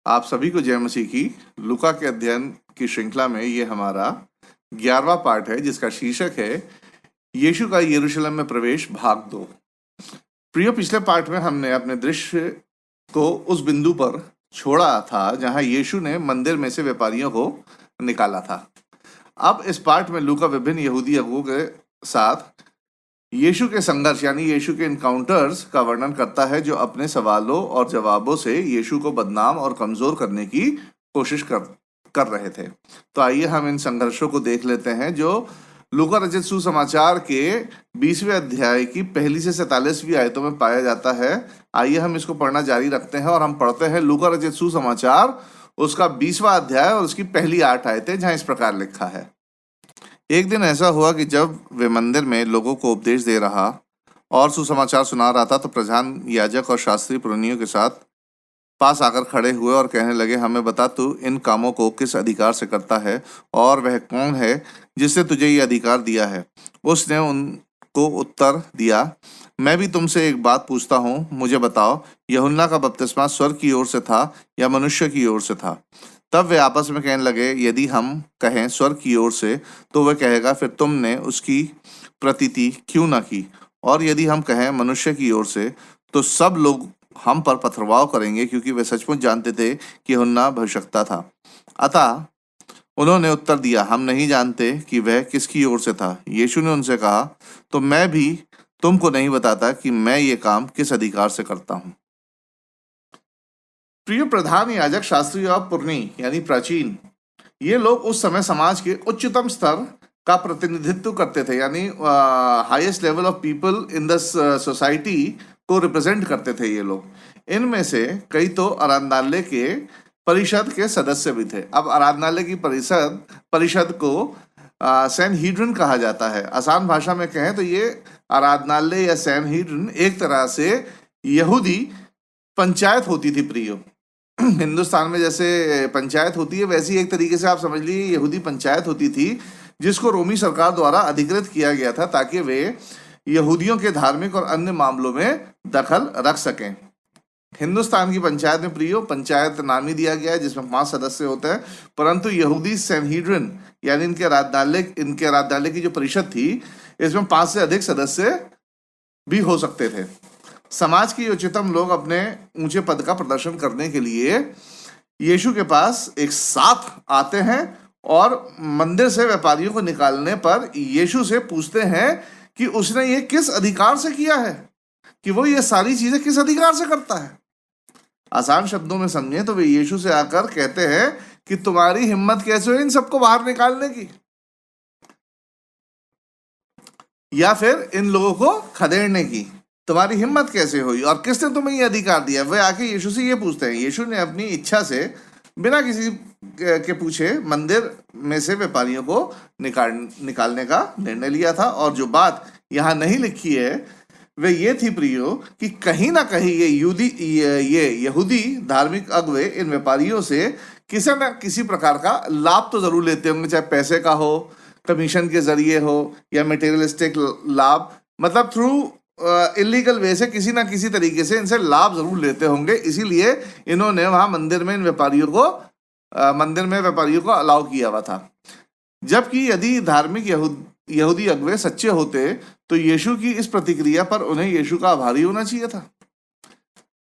आप सभी को जय मसीह की। लूका के अध्ययन की श्रृंखला में ये हमारा 11वां पार्ट है, जिसका शीर्षक है यीशु का यरूशलेम में प्रवेश भाग 2। प्रियो, पिछले पार्ट में हमने अपने दृश्य को उस बिंदु पर छोड़ा था जहां यीशु ने मंदिर में से व्यापारियों को निकाला था। अब इस पार्ट में लूका विभिन्न यहूदी अगुओं के साथ यीशु के संघर्ष यानी यीशु के इनकाउंटर्स का वर्णन करता है, जो अपने सवालों और जवाबों से यीशु को बदनाम और कमजोर करने की कोशिश कर रहे थे। तो आइए हम इन संघर्षों को देख लेते हैं, जो लूका रचित सुसमाचार के 20वें अध्याय की पहली से 47वीं आयतों में पाया जाता है। आइए हम इसको पढ़ना जारी रखते हैं और हम पढ़ते हैं लूका रचित सुसमाचार, उसका 20वां अध्याय और उसकी पहली 8 आयतें, जहां इस प्रकार लिखा है। एक दिन ऐसा हुआ कि जब वे मंदिर में लोगों को उपदेश दे रहा और सुसमाचार सुना रहा था, तो प्रधान याजक और शास्त्री पुरनियों के साथ पास आकर खड़े हुए और कहने लगे, हमें बता, तू इन कामों को किस अधिकार से करता है और वह कौन है जिसने तुझे ये अधिकार दिया है? उसने उनको उत्तर दिया, मैं भी तुमसे एक बात पूछता हूँ, मुझे बताओ, यूहन्ना का बपतिस्मा स्वर्ग की ओर से था या मनुष्य की ओर से था? तब वे आपस में कहने लगे, यदि हम कहें स्वर्ग की ओर से, तो वह कहेगा, फिर तुमने उसकी प्रतीति क्यों न की? और यदि हम कहें मनुष्य की ओर से, तो सब लोग हम पर पथरवाह करेंगे, क्योंकि वे सचमुच जानते थे कि यूहन्ना भविष्यद्वक्ता था। अतः उन्होंने उत्तर दिया, हम नहीं जानते कि वह किसकी ओर से था। यीशु ने उनसे कहा, तो मैं भी तुमको नहीं बताता कि मैं ये काम किस अधिकार से करता हूँ। प्रिय, प्रधान याजक, शास्त्री और पुरनी यानी प्राचीन, ये लोग उस समय समाज के उच्चतम स्तर का प्रतिनिधित्व करते थे, यानी highest level of people in the society को रिप्रेजेंट करते थे ये लोग। इनमें से कई तो आराधनालय के परिषद के सदस्य भी थे। अब आराधनालय की परिषद को सैनहीड्रिन कहा जाता है। आसान भाषा में कहें तो ये आराधनालय या सैनहीड्रिन एक तरह से यहूदी पंचायत होती थी। प्रियो, हिंदुस्तान में जैसे पंचायत होती है, वैसी एक तरीके से आप समझ लीजिए यहूदी पंचायत होती थी, जिसको रोमी सरकार द्वारा अधिकृत किया गया था ताकि वे यहूदियों के धार्मिक और अन्य मामलों में दखल रख सकें। हिंदुस्तान की पंचायत में, प्रियो, पंचायत नाम ही दिया गया है, जिसमें 5 सदस्य होते हैं, परंतु यहूदी सैनहीड्रिन यानी इनके आराधनालय की जो परिषद थी, इसमें 5 से अधिक सदस्य भी हो सकते थे। समाज के उच्चतम लोग अपने ऊंचे पद का प्रदर्शन करने के लिए यीशु के पास एक साथ आते हैं और मंदिर से व्यापारियों को निकालने पर यीशु से पूछते हैं कि उसने ये किस अधिकार से किया है, कि वो ये सारी चीजें किस अधिकार से करता है। आसान शब्दों में समझे तो वे यीशु से आकर कहते हैं कि तुम्हारी हिम्मत कैसे हुई इन सबको बाहर निकालने की, या फिर इन लोगों को खदेड़ने की। तुम्हारी हिम्मत कैसे हुई और किसने तुम्हें ये अधिकार दिया? वे आके यीशु से ये पूछते हैं। यीशु ने अपनी इच्छा से बिना किसी के पूछे मंदिर में से व्यापारियों को निकालने का निर्णय लिया था। और जो बात यहाँ नहीं लिखी है वे ये थी, प्रियो, कि कहीं ना कहीं ये यहूदी धार्मिक अगुवे इन व्यापारियों से किसी न किसी प्रकार का लाभ तो जरूर लेते होंगे, चाहे पैसे का हो, कमीशन के जरिए हो, या मटेरियलिस्टिक लाभ, मतलब थ्रू इलीगल वे से किसी ना किसी तरीके से इनसे लाभ जरूर लेते होंगे। इसीलिए इन्होंने वहां मंदिर में व्यापारियों को अलाउ किया हुआ था। जबकि यदि धार्मिक यहूदी अगुवे सच्चे होते तो यीशु की इस प्रतिक्रिया पर उन्हें यीशु का आभारी होना चाहिए था,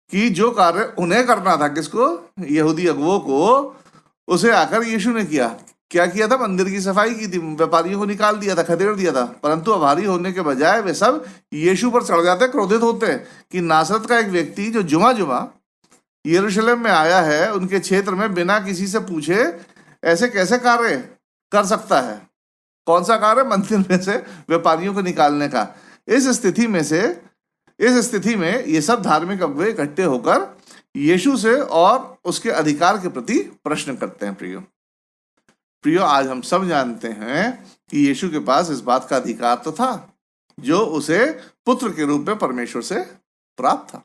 कि जो कार्य उन्हें करना था, किसको? यहूदी अगुवों को, उसे आकर यीशु ने क्या किया था? मंदिर की सफाई की थी, व्यापारियों को निकाल दिया था, खदेड़ दिया था। परंतु आभारी होने के बजाय वे सब यीशु पर चढ़ जाते, क्रोधित होते कि नासरत का एक व्यक्ति जो जुमा यरूशलेम में आया है, उनके क्षेत्र में बिना किसी से पूछे ऐसे कैसे कार्य कर सकता है? कौन सा कार्य? मंदिर में से व्यापारियों को निकालने का। इस स्थिति में ये सब धार्मिक अगुवे इकट्ठे होकर यीशु से और उसके अधिकार के प्रति प्रश्न करते हैं। प्रियो, आज हम सब जानते हैं कि यीशु के पास इस बात का अधिकार तो था जो उसे पुत्र के रूप में परमेश्वर से प्राप्त था,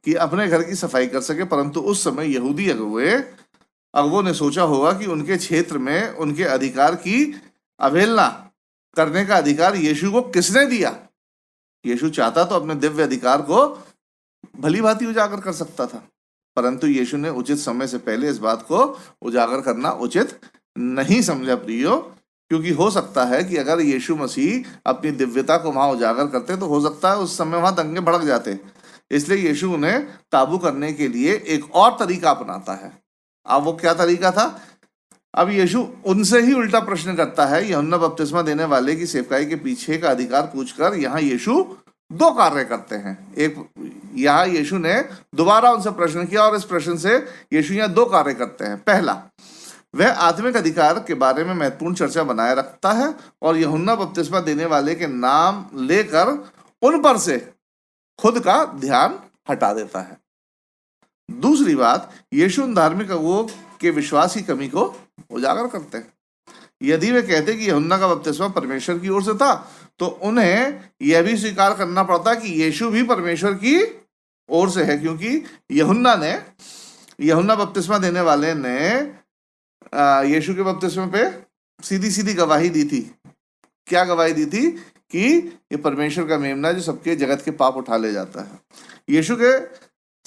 कि अपने घर की सफाई कर सके। परंतु उस समय यहूदी अगुवों ने सोचा होगा कि उनके क्षेत्र में उनके अधिकार की अवहेलना करने का अधिकार यीशु को किसने दिया? यीशु चाहता तो अपने दिव्य अधिकार को भली भांति उजागर कर सकता था, परंतु यीशु ने उचित समय से पहले इस बात को उजागर करना उचित नहीं समझा प्रियो, क्योंकि हो सकता है कि अगर यीशु मसीह अपनी दिव्यता को वहां उजागर करते तो हो सकता है उस समय वहां दंगे भड़क जाते। इसलिए यीशु उन्हें काबू करने के लिए एक और तरीका अपनाता है। अब वो क्या तरीका था? अब यीशु उनसे ही उल्टा प्रश्न करता है। यूहन्ना बपतिस्मा देने वाले की सेवकाई के पीछे का अधिकार पूछकर यहाँ यीशु दो कार्य करते हैं। एक, यहाँ यीशु ने दोबारा उनसे प्रश्न किया और इस प्रश्न से यीशु यहाँ दो कार्य करते हैं। पहला, वह आत्मिक अधिकार के बारे में महत्वपूर्ण चर्चा बनाए रखता है और यूहन्ना बपतिस्मा देने वाले के नाम लेकर उन पर से खुद का ध्यान हटा देता है। दूसरी बात, यीशु उन धार्मिक अगुओं के विश्वास की कमी को उजागर करते हैं। यदि वे कहते कि यूहन्ना का बपतिस्मा परमेश्वर की ओर से था, तो उन्हें यह भी स्वीकार करना पड़ता कि यीशु भी परमेश्वर की ओर से है, क्योंकि यूहन्ना बपतिस्मा देने वाले ने यीशु के बपतिस्मे पे सीधी सीधी गवाही दी थी। क्या गवाही दी थी? कि ये परमेश्वर का मेमना जो सबके जगत के पाप उठा ले जाता है। यीशु के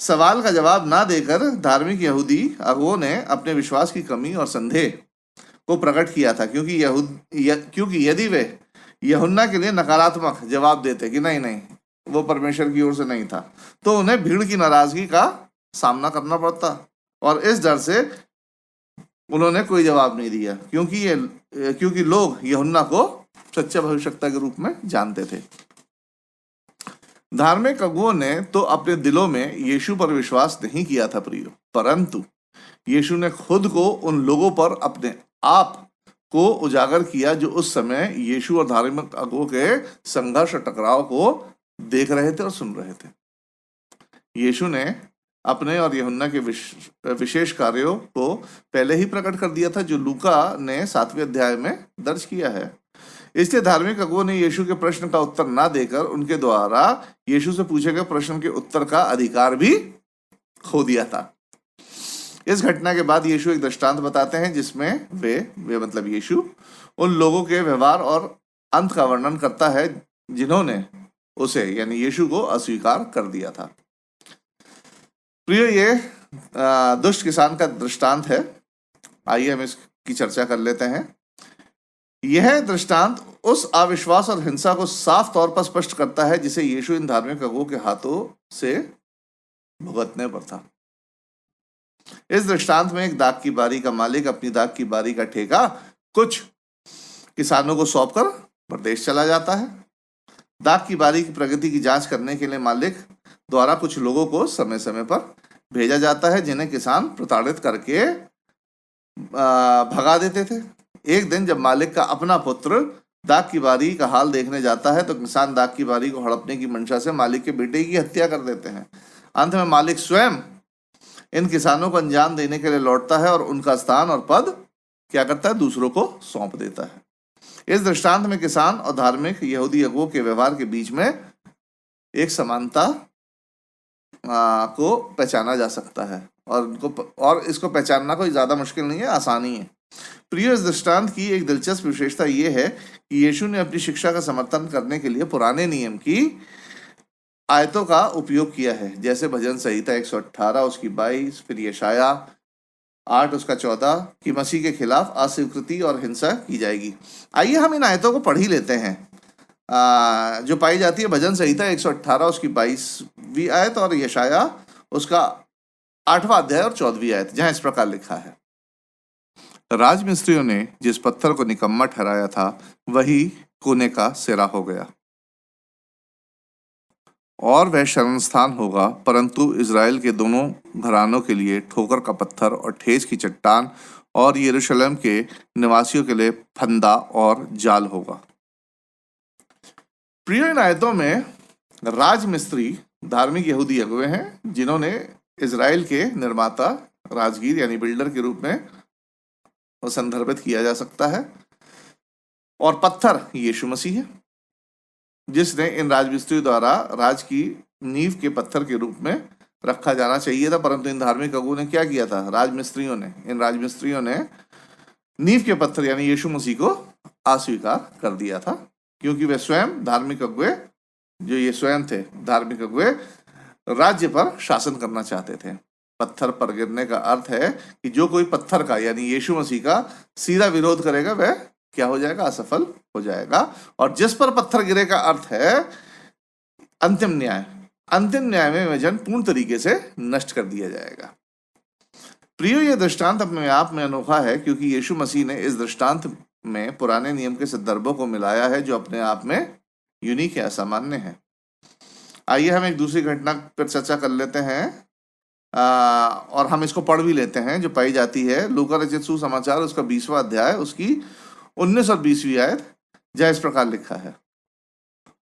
सवाल का जवाब ना देकर धार्मिक यहूदी अगुओं ने अपने विश्वास की कमी और संदेह को प्रकट किया था, क्योंकि यदि वे यूहन्ना के लिए नकारात्मक जवाब देते कि नहीं वो परमेश्वर की ओर से नहीं था, तो उन्हें भीड़ की नाराजगी का सामना करना पड़ता और इस डर से उन्होंने कोई जवाब नहीं दिया, क्योंकि लोग यूहन्ना को सच्चा भविष्यवक्ता के रूप में जानते थे। धार्मिक अगुओं ने तो अपने दिलों में यीशु पर विश्वास नहीं किया था प्रियो, परंतु यीशु ने खुद को उन लोगों पर अपने आप को उजागर किया जो उस समय यीशु और धार्मिक अगुओं के संघर्ष और टकराव को देख रहे थे और सुन रहे थे। यीशु ने अपने और यूहन्ना के विशेष कार्यों को पहले ही प्रकट कर दिया था, जो लूका ने 7वें अध्याय में दर्ज किया है। इसलिए धार्मिक अगुओं ने यीशु के प्रश्न का उत्तर ना देकर उनके द्वारा यीशु से पूछे गए प्रश्न के उत्तर का अधिकार भी खो दिया था। इस घटना के बाद यीशु एक दृष्टांत बताते हैं जिसमें वे मतलब यीशु उन लोगों के व्यवहार और अंत का वर्णन करता है जिन्होंने उसे यानी यीशु को अस्वीकार कर दिया था। प्रिय, ये दुष्ट किसान का दृष्टांत है। आइए हम इसकी चर्चा कर लेते हैं। यह दृष्टांत उस अविश्वास और हिंसा को साफ तौर पर स्पष्ट करता है जिसे यीशु इन धार्मिक अगुओं के हाथों से भुगतने पर था। इस दृष्टांत में एक दाख की बारी का मालिक अपनी दाख की बारी का ठेका कुछ किसानों को सौंपकर प्रदेश चला जाता है। दाख की बारी की प्रगति की जांच करने के लिए मालिक द्वारा कुछ लोगों को समय समय पर भेजा जाता है, जिन्हें किसान प्रताड़ित करके भगा देते थे। एक दिन जब मालिक का अपना पुत्र दाख की बारी का हाल देखने जाता है, तो किसान दाख की बारी को हड़पने की मंशा से मालिक के बेटे की हत्या कर देते हैं। अंत में मालिक स्वयं इन किसानों को अंजाम देने के लिए लौटता है और उनका स्थान और पद क्या करता है? दूसरों को सौंप देता है। इस दृष्टांत में किसान और धार्मिक यहूदी अगुओं के व्यवहार के बीच में एक समानता को पहचाना जा सकता है और इसको पहचानना कोई ज्यादा मुश्किल नहीं है, आसानी है। प्रिय, इस दृष्टांत की एक दिलचस्प विशेषता यह है कि यीशु ने अपनी शिक्षा का समर्थन करने के लिए पुराने नियम की आयतों का उपयोग किया है, जैसे भजन संहिता 118 उसकी 22, फिर यशाया 8 उसका 14 कि मसीह के खिलाफ अस्वीकृति और हिंसा की जाएगी। आइए हम इन आयतों को पढ़ ही लेते हैं, जो पाई जाती है भजन संहिता 118 उसकी 22वीं आयत और यशाया उसका 8वां अध्याय और 14वीं आयत, जहां इस प्रकार लिखा है, राजमिस्त्रियों ने जिस पत्थर को निकम्मा ठहराया था वही कोने का सिरा हो गया और वह शरण स्थान होगा, परंतु इज़राइल के दोनों घरानों के लिए ठोकर का पत्थर और ठेस की चट्टान और यरूशलेम के निवासियों के लिए फंदा और जाल होगा। प्रिय, इन आयतों में राजमिस्त्री धार्मिक यहूदी अगुए हैं जिन्होंने इज़राइल के निर्माता राजगीर यानी बिल्डर के रूप में संदर्भित किया जा सकता है, और पत्थर यीशु मसीह है जिसने इन राजमिस्त्रियों द्वारा राज की नींव के पत्थर के रूप में रखा जाना चाहिए था, परंतु इन धार्मिक अगुओं ने क्या किया था? इन राजमिस्त्रियों ने नींव के पत्थर यानी यीशु मसीह को अस्वीकार कर दिया था, क्योंकि वे स्वयं धार्मिक अगुए जो ये स्वयं थे धार्मिक अगुए राज्य पर शासन करना चाहते थे। पत्थर पर गिरने का अर्थ है कि जो कोई पत्थर का यानी यीशु मसीह का सीधा विरोध करेगा वह क्या हो जाएगा? असफल हो जाएगा। और जिस पर पत्थर गिरे का अर्थ है अंतिम न्याय। अंतिम न्याय में वह जन पूर्ण तरीके से नष्ट कर दिया जाएगा। प्रियो, यह दृष्टांत अपने आप में अनोखा है क्योंकि यीशु मसीह ने इस दृष्टांत में पुराने नियम के संदर्भों को मिलाया है जो अपने आप में यूनिक या असामान्य है। आइए हम एक दूसरी घटना पर चर्चा कर लेते हैं और हम इसको पढ़ भी लेते हैं जो पाई जाती है लूका रचित सुसमाचार उसका 20वां अध्याय उसकी 19 और 20वीं आयत, जहाँ इस प्रकार लिखा है।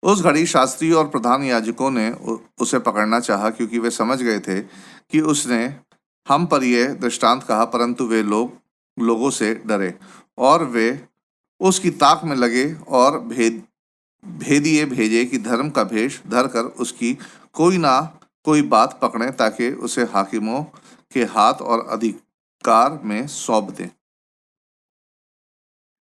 उस घड़ी शास्त्री और प्रधान याजकों ने उसे पकड़ना चाहा क्योंकि वे समझ गए थे कि उसने हम पर यह दृष्टांत कहा, परंतु वे लोगों से डरे और वे उसकी ताक में लगे और भेदिए भेजे कि धर्म का भेष धरकर उसकी कोई ना कोई बात पकड़े ताकि उसे हाकिमों के हाथ और अधिकार में सौंप दें।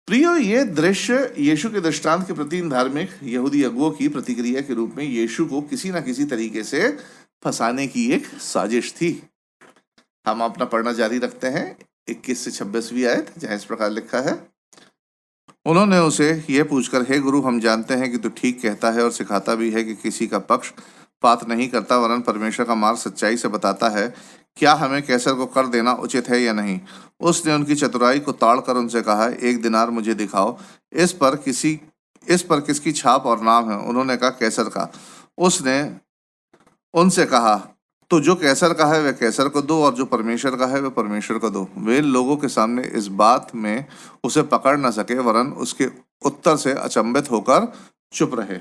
प्रियो, ये दृश्य यीशु के दृष्टांत के प्रति धार्मिक यहूदी अगुओं की प्रतिक्रिया के रूप में यीशु को किसी न किसी तरीके से फंसाने की एक साजिश थी। हम अपना पढ़ना जारी रखते हैं 21 से 26वीं आयत, जहाँ इस प्रकार लिखा है। उन्होंने उसे यह पूछकर, हे गुरु, हम जानते हैं कि तू ठीक कहता है और सिखाता भी है कि किसी का पक्षपात नहीं करता वरन परमेश्वर का मार्ग सच्चाई से बताता है। क्या हमें कैसर को कर देना उचित है या नहीं? उसने उनकी चतुराई को ताड़कर उनसे कहा, 1 दिनार मुझे दिखाओ, इस पर किसकी छाप और नाम है? उन्होंने कहा, कैसर का। उसने उनसे कहा, तो जो कैसर का है वह कैसर को दो और जो परमेश्वर का है वह परमेश्वर को दो। वे लोगों के सामने इस बात में उसे पकड़ न सके वरन उसके उत्तर से अचंभित होकर चुप रहे।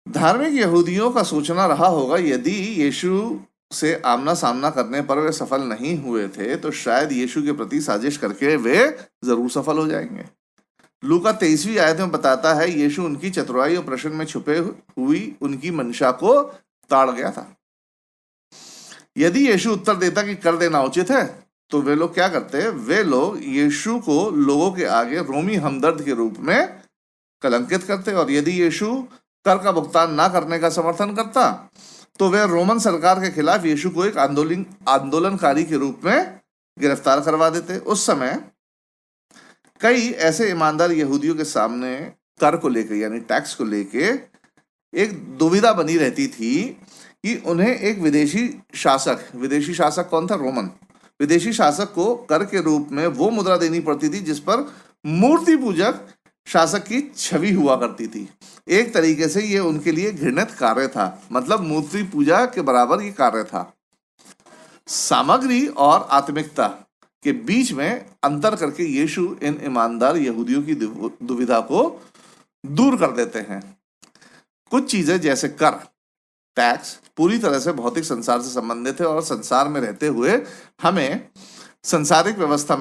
धार्मिक यहूदियों का सोचना रहा होगा यदि यीशु से आमना सामना करने पर वे सफल नहीं हुए थे तो शायद यीशु के प्रति साजिश करके वे जरूर सफल हो जाएंगे। लूका 23वीं आयत में बताता है यीशु उनकी चतुराई और प्रश्न में छुपे हुई उनकी मंशा को ताड़ गया था। यदि यीशु उत्तर देता कि कर देना उचित है तो वे लोग क्या करते? वे लोग यीशु को लोगों के आगे रोमी हमदर्द के रूप में कलंकित करते और यदि यीशु कर का भुगतान ना करने का समर्थन करता तो वे रोमन सरकार के खिलाफ यीशु को एक आंदोलनकारी के रूप में गिरफ्तार करवा देते। उस समय कई ऐसे ईमानदार यहूदियों के सामने कर को लेकर यानी टैक्स को लेके एक दुविधा बनी रहती थी कि उन्हें एक विदेशी शासक कौन था? रोमन विदेशी शासक को कर के रूप में वो मुद्रा देनी पड़ती थी जिस पर मूर्ति पूजक शासक की छवि हुआ करती थी। एक तरीके से ये उनके लिए घृणित कार्य था, मतलब मूर्ति पूजा के बराबर ये कार्य था। सामग्री और आत्मिकता के बीच में अंतर करके यीशु इन ईमानदार यहूदियों की दुविधा को दूर कर देते हैं। कुछ चीजें जैसे कर, टैक्स पूरी तरह से भौतिक संसार से संबंधित है और संसार में रहते हुए हमें सांसारिक व्यवस्था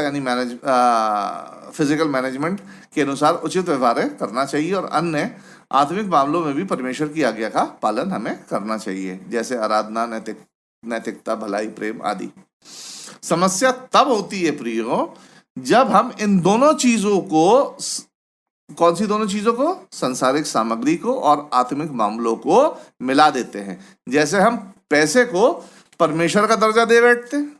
यानी फिजिकल मैनेजमेंट के अनुसार उचित व्यवहार करना चाहिए और अन्य आत्मिक मामलों में भी परमेश्वर की आज्ञा का पालन हमें करना चाहिए, जैसे आराधना, नैतिकता, भलाई, प्रेम आदि। समस्या तब होती है प्रियो जब हम इन दोनों चीजों को, कौन सी दोनों चीजों को? सांसारिक सामग्री को और आत्मिक मामलों को मिला देते हैं। जैसे हम पैसे को परमेश्वर का दर्जा दे बैठते हैं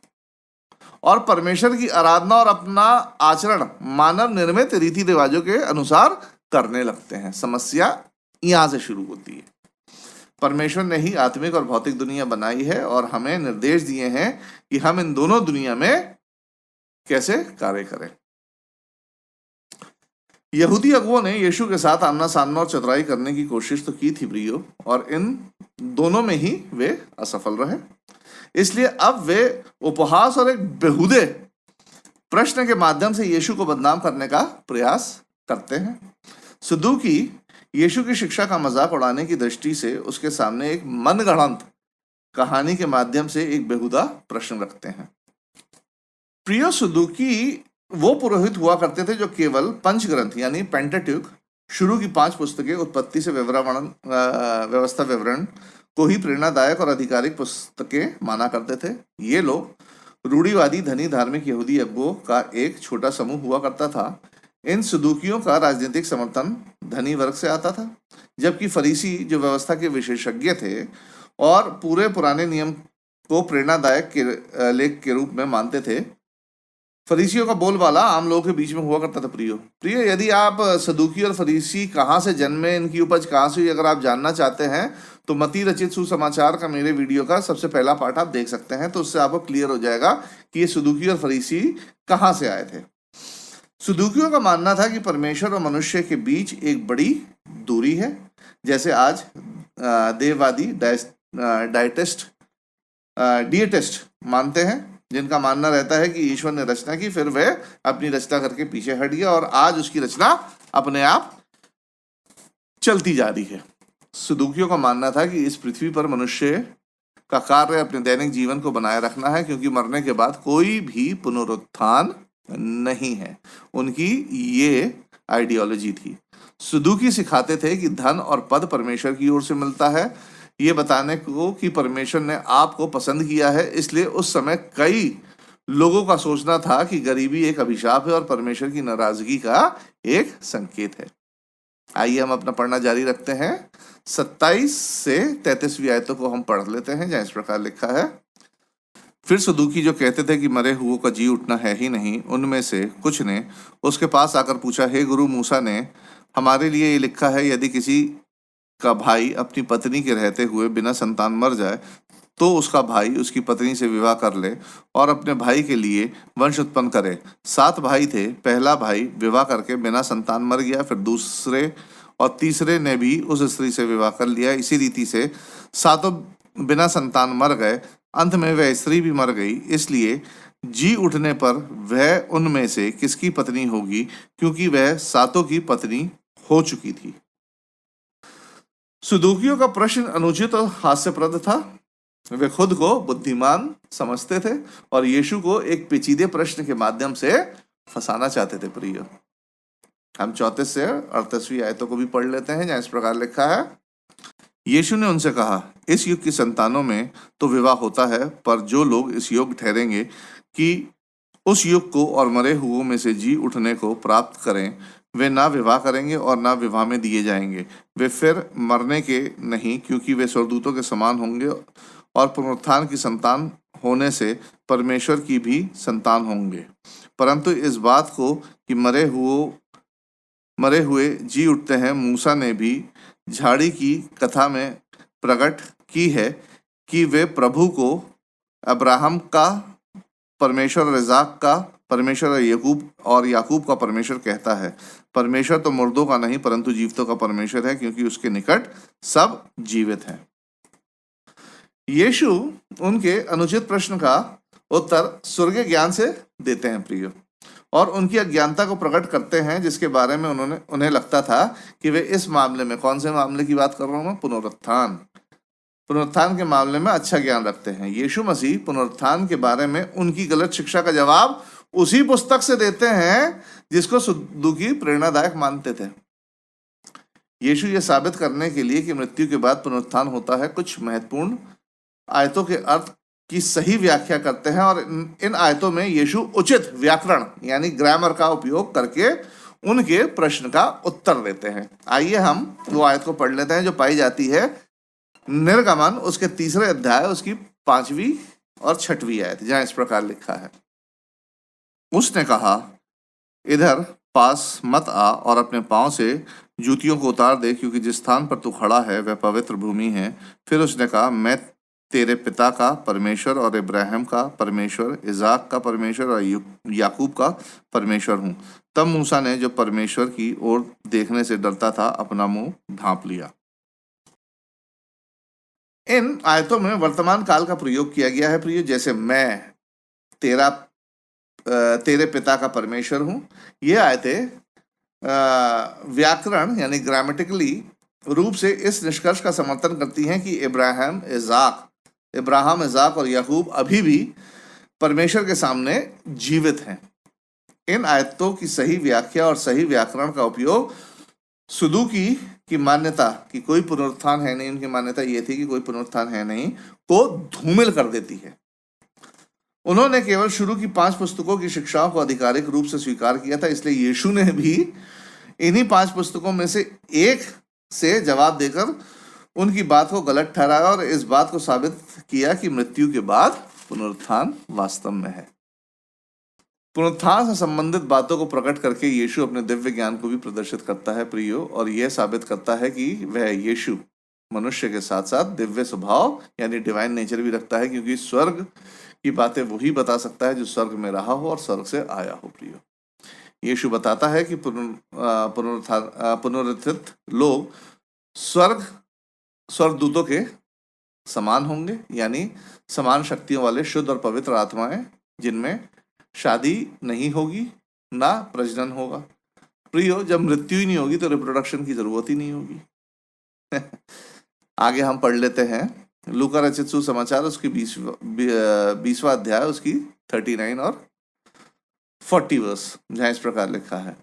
और परमेश्वर की आराधना और अपना आचरण मानव निर्मित रीति रिवाजों के अनुसार करने लगते हैं। समस्या यहां से शुरू होती है। परमेश्वर ने ही आत्मिक और भौतिक दुनिया बनाई है और हमें निर्देश दिए हैं कि हम इन दोनों दुनिया में कैसे कार्य करें। यहूदी अगुओं ने यीशु के साथ आमना सामना और चतुराई करने की कोशिश तो की थी प्रियो, और इन दोनों में ही वे असफल रहे। इसलिए अब वे उपहास और एक बेहुदे प्रश्न के माध्यम से यीशु को बदनाम करने का प्रयास करते हैं। सदूकी यीशु की शिक्षा का मजाक उड़ाने की दृष्टि से उसके सामने एक मनगढ़ंत कहानी के माध्यम से एक बेहुदा प्रश्न रखते हैं। प्रियो, सदूकी वो पुरोहित हुआ करते थे जो केवल पंचग्रंथ यानी पेंटाट्यूक, शुरू की 5 पुस्तकें, उत्पत्ति से व्यवस्था विवरण को ही प्रेरणादायक और आधिकारिक पुस्तकें माना करते थे। ये लोग रूढ़िवादी धनी धार्मिक यहूदी अगुओं का एक छोटा समूह हुआ करता था। इन सदूकियों का राजनीतिक समर्थन धनी वर्ग से आता था, जबकि फरीसी जो व्यवस्था के विशेषज्ञ थे और पूरे पुराने नियम को प्रेरणादायक लेख के रूप में मानते थे। फरीसियों का बोलबाला आम लोगों के बीच में हुआ करता था। प्रियो, यदि आप सदूकी और फरीसी कहाँ से जन्मे, इनकी उपज कहाँ से हुई, अगर आप जानना चाहते हैं तो मती रचित सुसमाचार का मेरे वीडियो का सबसे पहला पार्ट आप देख सकते हैं, तो उससे आपको क्लियर हो जाएगा कि ये सदूकी और फरीसी कहाँ से आए थे। सदूकियों का मानना था कि परमेश्वर और मनुष्य के बीच एक बड़ी दूरी है, जैसे आज देववादी डिएटिस्ट मानते हैं, जिनका मानना रहता है कि ईश्वर ने रचना की, फिर वह अपनी रचना करके पीछे हट गया और आज उसकी रचना अपने आप चलती जा रही है। सदूकियों का मानना था कि इस पृथ्वी पर मनुष्य का कार्य अपने दैनिक जीवन को बनाए रखना है, क्योंकि मरने के बाद कोई भी पुनरुत्थान नहीं है। उनकी ये आइडियोलॉजी थी। सदूकी सिखाते थे कि धन और पद परमेश्वर की ओर से मिलता है, ये बताने को कि परमेश्वर ने आपको पसंद किया है। इसलिए उस समय कई लोगों का सोचना था कि गरीबी एक अभिशाप है और परमेश्वर की नाराजगी का एक संकेत है। आइए हम अपना पढ़ना जारी रखते हैं। 27 से 33वीं आयतों को हम पढ़ लेते हैं, जहाँ इस प्रकार लिखा है। फिर सदूकी जो कहते थे कि मरे हुओं का जी उठना है ही नहीं, उनमें से कुछ ने उसके पास आकर पूछा, हे गुरु, मूसा ने हमारे लिए ये लिखा है, यदि किसी का भाई अपनी पत्नी के रहते हुए बिना संतान मर जाए तो उसका भाई उसकी पत्नी से विवाह कर ले और अपने भाई के लिए वंश उत्पन्न करे। 7 भाई थे। पहला भाई विवाह करके बिना संतान मर गया, फिर दूसरे और तीसरे ने भी उस स्त्री से विवाह कर लिया। इसी रीति से 7 बिना संतान मर गए, अंत में वह स्त्री भी मर गई। इसलिए जी उठने पर वह उनमें से किसकी पत्नी होगी, क्योंकि वह 7 की पत्नी हो चुकी थी। सदूकियों का प्रश्न अनुचित और हास्यप्रद था। वे खुद को बुद्धिमान समझते थे और यीशु को एक पेचीदे प्रश्न के माध्यम से फंसाना चाहते थे। प्रिय, हम 34 से 38वीं आयतों को भी पढ़ लेते हैं, जहाँ इस प्रकार लिखा है। यीशु ने उनसे कहा, इस युग की संतानों में तो विवाह होता है, पर जो लोग इस योग्य ठहरेंगे कि उस युग को और मरे हुओं में से जी उठने को प्राप्त करें, वे ना विवाह करेंगे और ना विवाह में दिए जाएंगे। वे फिर मरने के नहीं, क्योंकि वे स्वर्गदूतों के समान होंगे और पुनरुत्थान की संतान होने से परमेश्वर की भी संतान होंगे। परंतु इस बात को कि मरे हुए जी उठते हैं, मूसा ने भी झाड़ी की कथा में प्रकट की है कि वे प्रभु को अब्राहम का परमेश्वर और इज़ाक का परमेश्वर और याकूब का परमेश्वर कहता है। परमेश्वर तो मुर्दों का नहीं परंतु जीवितों का परमेश्वर है, क्योंकि उसके निकट सब जीवित हैं। यीशु उनके अनुचित प्रश्न का उत्तर स्वर्गीय ज्ञान से देते हैं प्रियो, और उनकी अज्ञानता को प्रकट करते हैं, जिसके बारे में उन्हें लगता था कि वे इस मामले में, कौन से मामले की बात कर रहा हूं मैं, पुनरुत्थान के मामले में अच्छा ज्ञान रखते हैं। यीशु मसीह पुनरुत्थान के बारे में उनकी गलत शिक्षा का जवाब उसी पुस्तक से देते हैं जिसको सदूकी प्रेरणादायक मानते थे। यीशु ये साबित करने के लिए कि मृत्यु के बाद पुनरुत्थान होता है, कुछ महत्वपूर्ण आयतों के अर्थ की सही व्याख्या करते हैं, और इन आयतों में यीशु उचित व्याकरण यानी ग्रामर का उपयोग करके उनके प्रश्न का उत्तर देते हैं। आइए हम वो आयत को पढ़ लेते हैं जो पाई जाती है निर्गमन उसके 3 अध्याय उसकी 5वीं और 6वीं आयत, जहां इस प्रकार लिखा है। उसने कहा, इधर पास मत आ और अपने पांव से जूतियों को उतार दे, क्योंकि जिस स्थान पर तू खड़ा है वह पवित्र भूमि है। फिर उसने कहा, मैं तेरे पिता का परमेश्वर और इब्राहिम का परमेश्वर, इज़ाक का परमेश्वर और याकूब का परमेश्वर हूँ। तब मूसा ने, जो परमेश्वर की ओर देखने से डरता था, अपना मुंह ढांप लिया। इन आयतों में वर्तमान काल का प्रयोग किया गया है प्रिय, जैसे मैं तेरे पिता का परमेश्वर हूँ। ये आयतें व्याकरण यानी ग्रामेटिकली रूप से इस निष्कर्ष का समर्थन करती हैं कि इब्राहिम, इज़ाक और याकूब अभी भी परमेश्वर के सामने जीवित हैं। इन आयतों की सही व्याख्या और सही व्याकरण का उपयोग सदूकी की मान्यता कि कोई पुनरुत्थान है नहीं, उनकी मान्यता ये थी कि कोई पुनरुत्थान है नहीं, को धूमिल कर देती है। उन्होंने केवल शुरू की 5 पुस्तकों की शिक्षाओं को आधिकारिक रूप से स्वीकार किया था, इसलिए यीशु ने भी इन्हीं 5 पुस्तकों में से एक से जवाब देकर उनकी बात को गलत ठहराया और इस बात को साबित किया कि मृत्यु के बाद पुनरुत्थान वास्तव में है। पुनरुत्थान से संबंधित बातों को प्रकट करके यीशु अपने दिव्य ज्ञान को भी प्रदर्शित करता है प्रियो, और यह साबित करता है कि वह यीशु मनुष्य के साथ साथ दिव्य स्वभाव यानी डिवाइन नेचर भी रखता है, क्योंकि स्वर्ग की बातें वही बता सकता है जो स्वर्ग में रहा हो और स्वर्ग से आया हो प्रियो। यीशु बताता है कि पुनरुत्थित लोग स्वर्गदूतों के समान होंगे, यानी समान शक्तियों वाले शुद्ध और पवित्र आत्माएं, जिनमें शादी नहीं होगी ना प्रजनन होगा। प्रियो, जब मृत्यु ही नहीं होगी तो रिप्रोडक्शन की जरूरत ही नहीं होगी। आगे हम पढ़ लेते हैं लूका रचित सुसमाचार उसकी 20वां अध्याय उसकी 39 और 40 वर्स, जहां इस प्रकार लिखा है।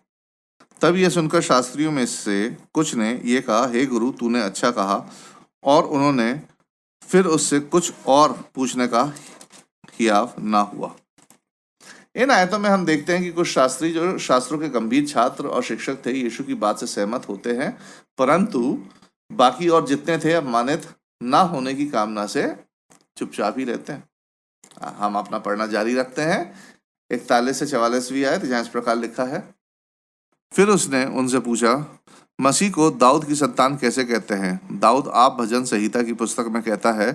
तब यह सुनकर शास्त्रियों में से कुछ ने यह कहा, हे गुरु, तूने अच्छा कहा। और उन्होंने फिर उससे कुछ और पूछने का हियाव ना हुआ। इन आयतों में हम देखते हैं कि कुछ शास्त्री जो शास्त्रों के गंभीर छात्र और शिक्षक थे यीशु की बात से सहमत होते हैं, परंतु बाकी और जितने थे अपमानित ना होने की कामना से चुपचाप ही रहते हैं। हम अपना पढ़ना जारी रखते हैं 41 से 44वीं आयत, जहां इस प्रकार लिखा है। फिर उसने उनसे पूछा, मसीह को दाऊद की संतान कैसे कहते हैं? दाऊद आप भजन संहिता की पुस्तक में कहता है,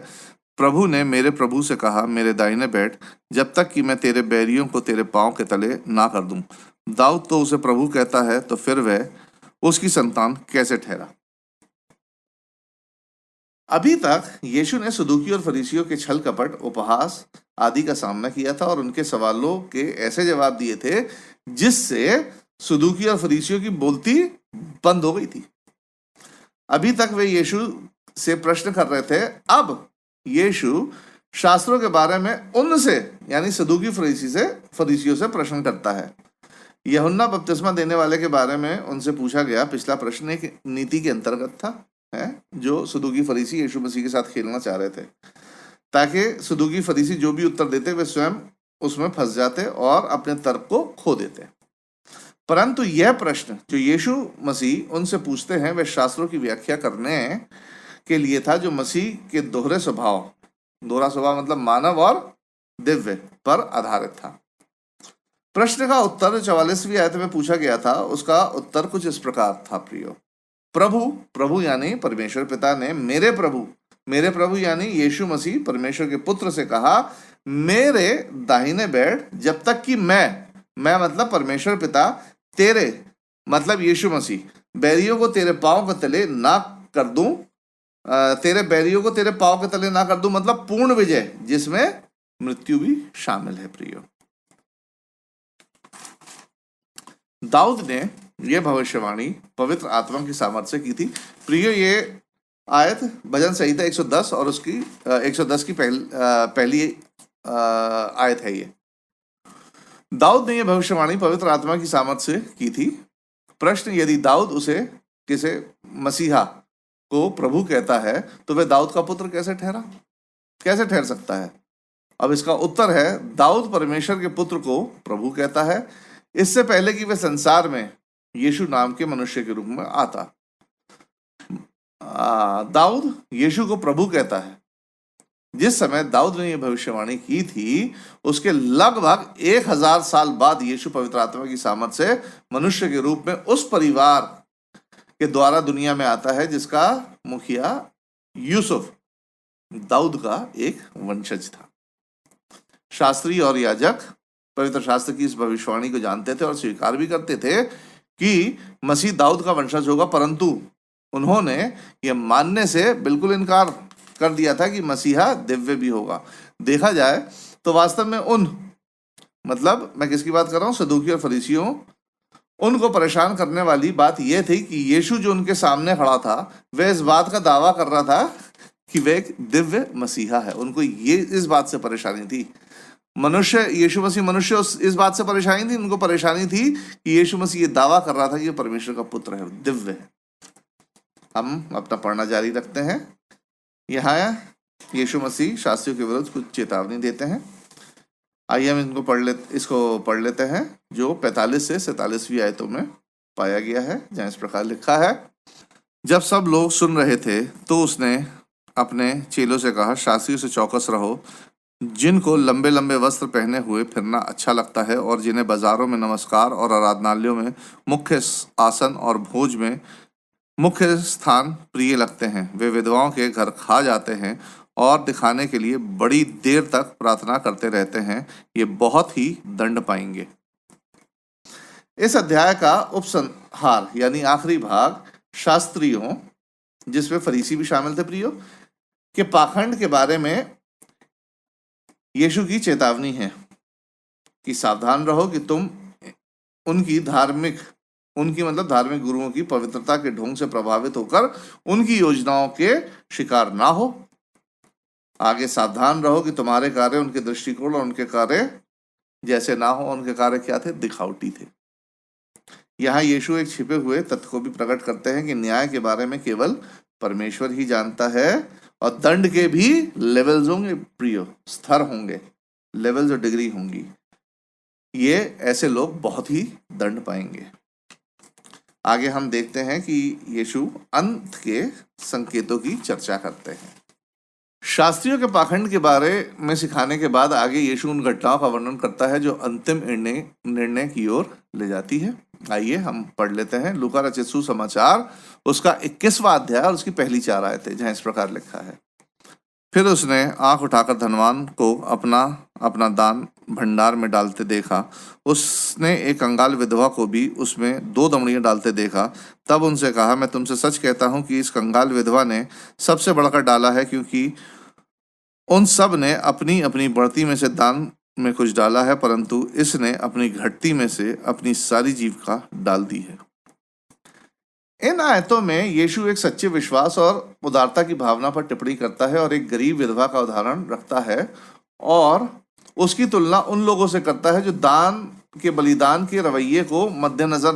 प्रभु ने मेरे प्रभु से कहा, मेरे दाहिने बैठ, जब तक कि मैं तेरे बैरियों को तेरे पांव के तले ना कर दूं। दाऊद तो उसे प्रभु कहता है, तो फिर वह उसकी संतान कैसे ठहरा? अभी तक यीशु ने सदूकी और फरीसियों के छल कपट, उपहास आदि का सामना किया था और उनके सवालों के ऐसे जवाब दिए थे जिससे सदूकी और फरीसियों की बोलती बंद हो गई थी। अभी तक वे यीशु से प्रश्न कर रहे थे, अब यीशु शास्त्रों के बारे में उनसे यानी सदूकी फरीसियों से प्रश्न करता है। यूहन्ना बपतिस्मा देने वाले के बारे में उनसे पूछा गया पिछला प्रश्न एक नीति के अंतर्गत था, है जो सदूकी फरीसी यीशु मसीह के साथ खेलना चाह रहे थे, ताकि सदूकी फरीसी जो भी उत्तर देते वे स्वयं उसमें फंस जाते और अपने तर्क को खो देते। परंतु यह प्रश्न जो यीशु मसीह उनसे पूछते हैं वह शास्त्रों की व्याख्या करने के लिए था, जो मसीह के दोहरा स्वभाव मतलब मानव और दिव्य पर आधारित था। प्रश्न का उत्तर 44वीं आयत में पूछा गया था, उसका उत्तर कुछ इस प्रकार था, प्रियो, प्रभु यानी परमेश्वर पिता ने मेरे प्रभु यानी यीशु मसीह परमेश्वर के पुत्र से कहा, मेरे दाहिने बैठ, जब तक कि मैं मतलब परमेश्वर पिता तेरे मतलब यीशु मसीह बैरियों को तेरे पांव के तले ना कर दूं, तेरे बैरियों को तेरे पांव के तले ना कर दूं, मतलब पूर्ण विजय जिसमें मृत्यु भी शामिल है। प्रियो, दाऊद ने यह भविष्यवाणी पवित्र आत्मा की सामर्थ्य से की थी। प्रियो, ये आयत भजन संहिता 110 और उसकी 110 की पहली आयत है। ये दाऊद ने यह भविष्यवाणी पवित्र आत्मा की सामर्थ्य से की थी। प्रश्न, यदि दाऊद उसे किसे मसीहा को प्रभु कहता है तो वह दाऊद का पुत्र कैसे ठहर सकता है? अब इसका उत्तर है, दाऊद परमेश्वर के पुत्र को प्रभु कहता है इससे पहले कि वह संसार में यीशु नाम के मनुष्य के रूप में आता। दाऊद यीशु को प्रभु कहता है। जिस समय दाऊद ने यह भविष्यवाणी की थी उसके लगभग 1000 साल बाद यीशु पवित्र आत्मा की सामर्थ्य से मनुष्य के रूप में उस परिवार के द्वारा दुनिया में आता है जिसका मुखिया यूसुफ दाऊद का एक वंशज था। शास्त्री और याजक पवित्र शास्त्र की इस भविष्यवाणी को जानते थे और स्वीकार भी करते थे कि मसीह दाऊद का वंशज होगा, परंतु उन्होंने यह मानने से बिल्कुल इनकार कर दिया था कि मसीहा दिव्य भी होगा। देखा जाए तो वास्तव में मतलब मैं किसकी बात कर रहा हूँ, सदूकी और फरीसियों, उनको परेशान करने वाली बात यह थी कि यीशु जो उनके सामने खड़ा था वह इस बात का दावा कर रहा था कि वह एक दिव्य मसीहा है। उनको ये इस बात से परेशानी थी। यीशु मसीह मनुष्य इस बात से परेशानी थी, उनको परेशानी थी कि यीशु मसीह ये दावा कर रहा था कि परमेश्वर का पुत्र है, दिव्य है। हम अपना पढ़ना जारी रखते हैं। यहाँ यीशु मसीह शास्त्रियों के विरुद्ध कुछ चेतावनी देते हैं। आइए हम इसको पढ़ लेते हैं जो 45 से 47वीं आयतों में पाया गया है, जहाँ इस प्रकार लिखा है। जब सब लोग सुन रहे थे तो उसने अपने चेलों से कहा, शास्त्रियों से चौकस रहो, जिनको लंबे लंबे वस्त्र पहने हुए फिरना अच्छा लगता है और जिन्हें बाजारों में नमस्कार और आराधनालयों में मुख्य आसन और भोज में मुख्य स्थान प्रिय लगते हैं, वे विधवाओं के घर खा जाते हैं और दिखाने के लिए बड़ी देर तक प्रार्थना करते रहते हैं, ये बहुत ही दंड पाएंगे। इस अध्याय का उपसंहार यानी आखिरी भाग शास्त्रियों, जिसमें फरीसी भी शामिल थे प्रियो, के पाखंड के बारे में यीशु की चेतावनी है कि सावधान रहो कि तुम उनकी मतलब धार्मिक गुरुओं की पवित्रता के ढोंग से प्रभावित होकर उनकी योजनाओं के शिकार ना हो। आगे सावधान रहो कि तुम्हारे कार्य उनके दृष्टिकोण और उनके कार्य जैसे ना हो। उनके कार्य क्या थे? दिखावटी थे। यहाँ यीशु एक छिपे हुए तथ्य को भी प्रकट करते हैं कि न्याय के बारे में केवल परमेश्वर ही जानता है और दंड के भी लेवल्स होंगे प्रियो, स्तर होंगे, लेवल्स और डिग्री होंगी। ये ऐसे लोग बहुत ही दंड पाएंगे। आगे हम देखते हैं कि यीशु अंत के संकेतों की चर्चा करते हैं। शास्त्रियों के पाखंड के बारे में सिखाने के बाद आगे यीशु उन घटनाओं का वर्णन करता है जो अंतिम निर्णय की ओर ले जाती है। आइए हम पढ़ लेते हैं लूका रचित सुसमाचार उसका 21वां अध्याय और उसकी पहली 4 आयतें, जहां इस प्रकार लिखा है, फिर उसने आंख उठाकर धनवान को अपना दान भंडार में डालते देखा। उसने एक कंगाल विधवा को भी उसमें 2 दमड़ियां डालते देखा। तब उनसे कहा, मैं तुमसे सच कहता हूं कि इस कंगाल विधवा ने सबसे बढ़कर डाला है, क्योंकि उन सब ने अपनी अपनी बढ़ती में से दान में कुछ डाला है, परंतु इसने अपनी घटती में से अपनी सारी जीविका डाल दी है। इन आयतों में यीशु एक सच्चे विश्वास और उदारता की भावना पर टिप्पणी करता है और एक गरीब विधवा का उदाहरण रखता है और उसकी तुलना उन लोगों से करता है जो बलिदान के रवैये को मद्देनजर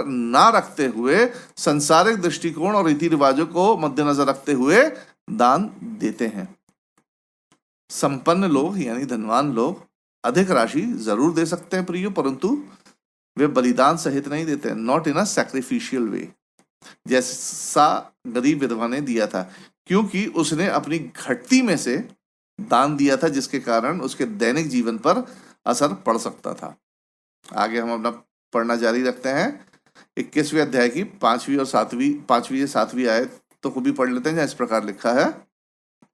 ना रखते हुए संसारिक दृष्टिकोण और रीति रिवाजों को मद्देनजर रखते हुए दान देते हैं। संपन्न लोग यानी धनवान लोग अधिक राशि जरूर दे सकते हैं प्रियो, परंतु वे बलिदान सहित नहीं देते, नॉट इन अ सैक्रिफिशियल वे, जैसा गरीब विधवा ने दिया था, क्योंकि उसने अपनी घटती में से दान दिया था, जिसके कारण उसके दैनिक जीवन पर असर पड़ सकता था। आगे हम अपना पढ़ना जारी रखते हैं। 21वें अध्याय की 5वीं से 7वीं आयत तो को भी पढ़ लेते हैं, जहाँ इस प्रकार लिखा है,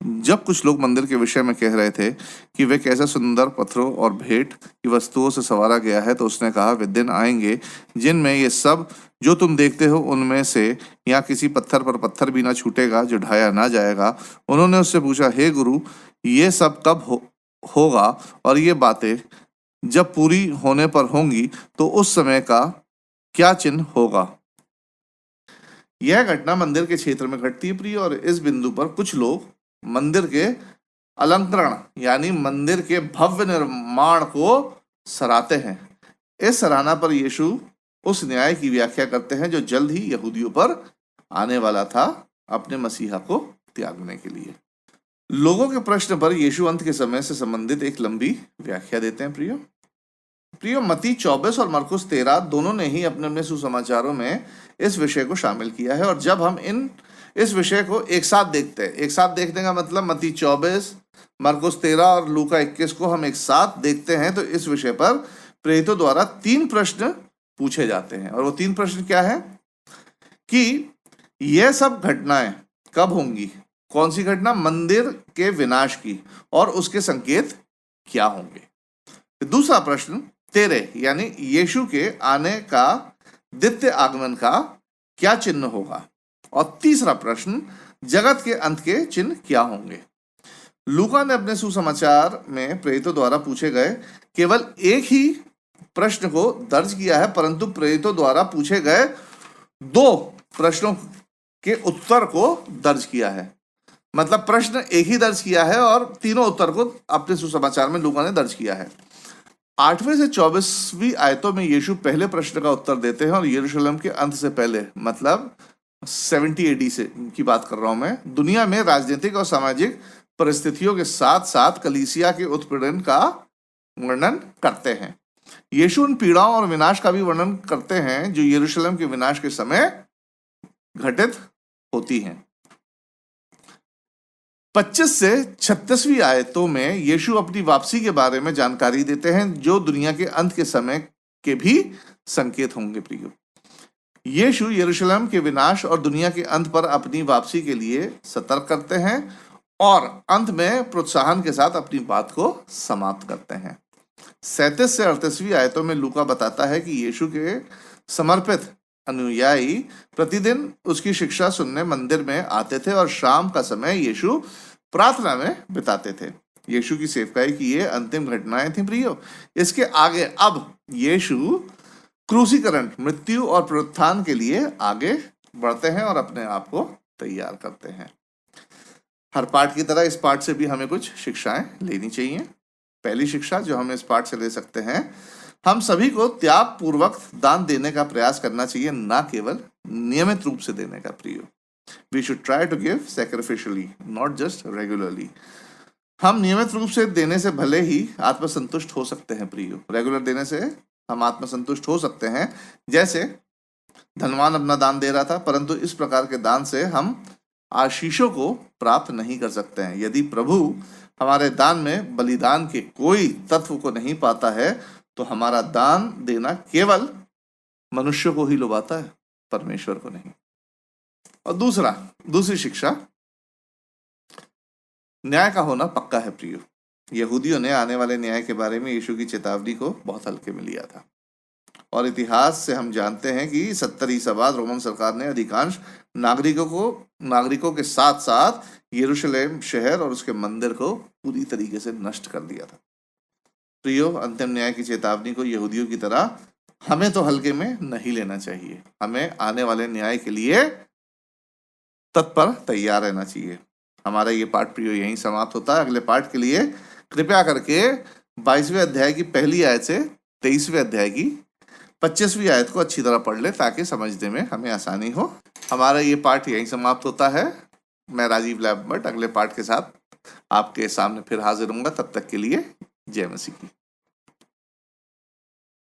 जब कुछ लोग मंदिर के विषय में कह रहे थे कि वे कैसे सुंदर पत्थरों और भेंट की वस्तुओं से संवारा गया है, तो उसने कहा, वे दिन आएंगे जिनमें ये सब जो तुम देखते हो उनमें से यहाँ किसी पत्थर पर पत्थर भी ना छूटेगा जो ढाया ना जाएगा। उन्होंने उससे पूछा, हे गुरु, ये सब कब होगा और ये बातें जब पूरी होने पर होंगी तो उस समय का क्या चिन्ह होगा? यह घटना मंदिर के क्षेत्र में घटती है प्रिय, और इस बिंदु पर कुछ लोग मंदिर के अलंकरण यानी मंदिर के भव्य निर्माण को सराहते हैं। इस सराहना पर यीशु उस न्याय की व्याख्या करते हैं जो जल्द ही यहूदियों पर आने वाला था, अपने मसीहा को त्यागने के लिए। लोगों के प्रश्न पर यीशु अंत के समय से संबंधित एक लंबी व्याख्या देते हैं प्रियो। मत्ती 24 और मरकुस 13 दोनों ने ही अपने अपने सुसमाचारों में इस विषय को शामिल किया है, और जब हम इस विषय को एक साथ देखते हैं, एक साथ देखने का मतलब मत्ती 24, मरकुस 13 और लूका 21 को हम एक साथ देखते हैं, तो इस विषय पर प्रेरितों द्वारा 3 प्रश्न पूछे जाते हैं। और वो 3 प्रश्न क्या है कि यह सब घटनाएं कब होंगी? कौन सी घटना? मंदिर के विनाश की, और उसके संकेत क्या होंगे? दूसरा प्रश्न तेरे यानी यीशु के आने का, द्वितीय आगमन का क्या चिन्ह होगा? और तीसरा प्रश्न जगत के अंत के चिन्ह क्या होंगे? लूका ने अपने सुसमाचार में प्रेरितों द्वारा पूछे गए केवल एक ही प्रश्न को दर्ज किया है, परंतु प्रेरितों द्वारा पूछे गए 2 प्रश्नों के उत्तर को दर्ज किया है। मतलब प्रश्न एक ही दर्ज किया है और तीनों उत्तर को अपने सुसमाचार में लूका ने दर्ज किया है। 8वें से 24वीं आयतों में यीशु पहले प्रश्न का उत्तर देते हैं और यरूशलेम के अंत से पहले, मतलब 70 AD से की बात कर रहा हूं मैं, दुनिया में राजनीतिक और सामाजिक परिस्थितियों के साथ साथ कलीसिया के उत्पीड़न का वर्णन करते हैं। यीशु उन पीड़ाओं और विनाश का भी वर्णन करते हैं जो यरूशलेम के विनाश के समय घटित होती हैं। 25 से 36वीं आयतों में यीशु अपनी वापसी के बारे में जानकारी देते हैं जो दुनिया के अंत के समय के भी संकेत होंगे। प्रियो, यीशु यरूशलेम के विनाश और दुनिया के अंत पर अपनी वापसी के लिए सतर्क करते हैं और अंत में प्रोत्साहन के साथ अपनी बात को समाप्त करते हैं। 37 से 38वीं आयतों में लूका बताता है कि यीशु के समर्पित अनुयायी प्रतिदिन उसकी शिक्षा सुनने मंदिर में आते थे और शाम का समय यीशु प्रार्थना में बिताते थे। यीशु की सेवकाई की ये अंतिम घटनाएं थी। प्रियो, इसके आगे अब यीशु क्रूसीकरण, मृत्यु और पुनरुत्थान के लिए आगे बढ़ते हैं और अपने आप को तैयार करते हैं। हर पाठ की तरह इस पाठ से भी हमें कुछ शिक्षाएं लेनी चाहिए। पहली शिक्षा जो हम इस पाठ से ले सकते हैं, हम सभी को त्याग पूर्वक दान देने का प्रयास करना चाहिए, ना केवल नियमित रूप से देने का। प्रियो, we should try to give sacrificially, not just regularly. हम नियमित रूप से देने से भले ही आत्मसंतुष्ट हो सकते हैं। प्रियो, रेगुलर देने से हम आत्मसंतुष्ट हो सकते हैं, जैसे धनवान अपना दान दे रहा था, परंतु इस प्रकार के दान से हम आशीषों को प्राप्त नहीं कर सकते हैं। यदि प्रभु हमारे दान में बलिदान के कोई तत्व को नहीं पाता है तो हमारा दान देना केवल मनुष्य को ही लुभाता है, परमेश्वर को नहीं। और दूसरी शिक्षा, न्याय का होना पक्का है। प्रियो, यहूदियों ने आने वाले न्याय के बारे में यीशु की चेतावनी को बहुत हल्के में लिया था और इतिहास से हम जानते हैं कि 70 ईसा बाद रोमन सरकार ने अधिकांश नागरिकों के साथ साथ यरूशलेम शहर और उसके मंदिर को पूरी तरीके से नष्ट कर दिया था। प्रियो, अंतिम न्याय की चेतावनी को यहूदियों की तरह हमें तो हल्के में नहीं लेना चाहिए। हमें आने वाले न्याय के लिए तत्पर तैयार रहना चाहिए। हमारा ये पाठ प्रियो यहीं समाप्त होता है। अगले पाठ के लिए कृपया करके 22वें अध्याय की पहली आयत से 23वें अध्याय की 25वीं आयत को अच्छी तरह पढ़ ले ताकि समझने में हमें आसानी हो। हमारा ये पाठ यहीं समाप्त होता है। मैं राजीव लैम्बर्ट अगले पाठ के साथ आपके सामने फिर हाजिर होऊंगा। तब तक के लिए जय मसीह की।